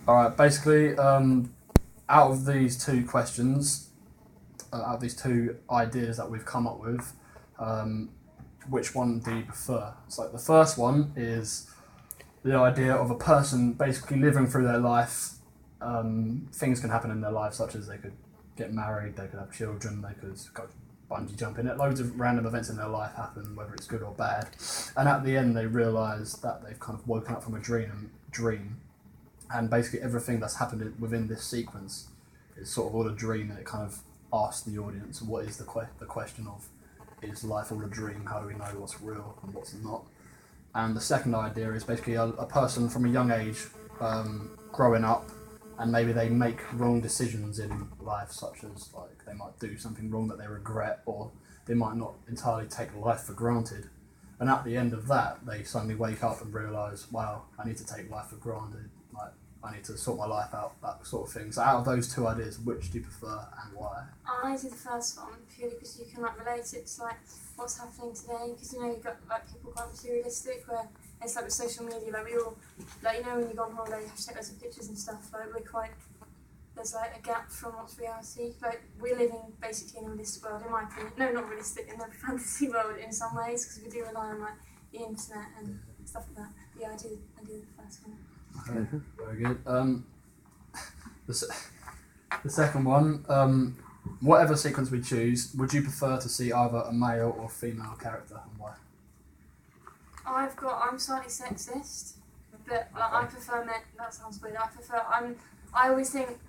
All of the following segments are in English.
Alright, basically, out of these two questions, out of these two ideas that we've come up with, which one do you prefer? So the first one is the idea of a person basically living through their life. Things can happen in their life, such as they could get married, they could have children, they could go bungee jumping. Loads of random events in their life happen, whether it's good or bad. And at the end, they realise that they've kind of woken up from a dream, and basically everything that's happened within this sequence is sort of all a dream. And it kind of asks the audience, what is the question of, is life all a dream? How do we know what's real and what's not? And the second idea is basically a person from a young age growing up, and maybe they make wrong decisions in life, such as like they might do something wrong that they regret, or they might not entirely take life for granted. And at the end of that, they suddenly wake up and realise, wow, I need to take life for granted. Like, I need to sort my life out, that sort of thing. So out of those two ideas, which do you prefer and why? I do the first one purely because you can like relate it to like what's happening today. Because you know you've got like people quite materialistic, where it's like with social media, like we all, like you know when you go on holiday, you have to take loads of pictures and stuff. Like there's like a gap from what's reality. Like we're living basically in a realistic world, in my opinion. No, not realistic, in a fantasy world in some ways, because we do rely on like the internet and stuff like that. But yeah, I do the first one. Okay, very good. The second one, whatever sequence we choose, would you prefer to see either a male or female character, and why? I'm slightly sexist, but like, I prefer men. That sounds weird. I always think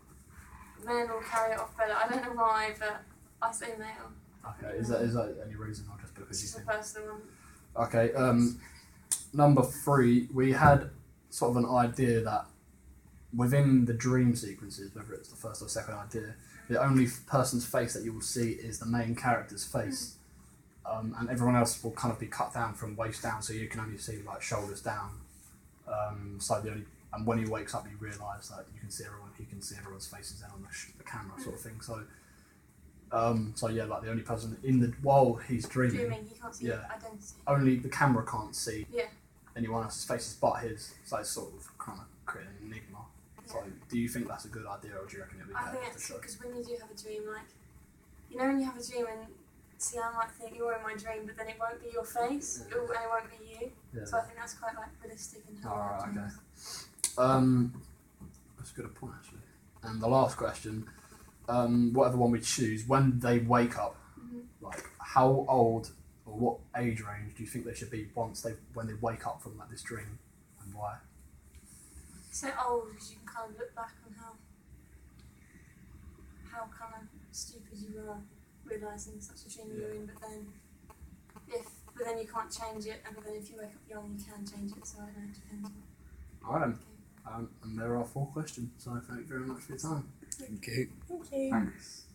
men will carry it off better. I don't know why, but I say male. Okay, is that any reason, or just because It's you just think? a personal one. Okay, number 3, we had sort of an idea that within the dream sequences, whether it's the first or second idea, the only person's face that you will see is the main character's face. And everyone else will kind of be cut down from waist down, so you can only see like shoulders down. And when he wakes up, you realise that he can see everyone's faces then on the camera, sort of thing. So yeah, like the only person while he's dreaming, He can't see identity. only the camera can't see Yeah. anyone else's faces but his. So it's sort of kind of creating an enigma. Yeah. So do you think that's a good idea, or do you reckon it'd be better? I think it's good because when you do have a dream, like you know when you have a dream and see, I might think you're in my dream, but then it won't be your face, and it won't be you. Yeah. So I think that's quite like realistic and how. Alright, okay. That's a good point actually. And the last question, whatever one we choose, when they wake up, like how old or what age range do you think they should be when they wake up from like this dream, and why? So old because you can kind of look back on how kind of stupid you were realising such a dream you were in, but then you can't change it, and then if you wake up young you can change it, so I don't know, it depends. Alright then. And there are 4 questions, so thank you very much for your time. Thank you. Thank you. Thanks.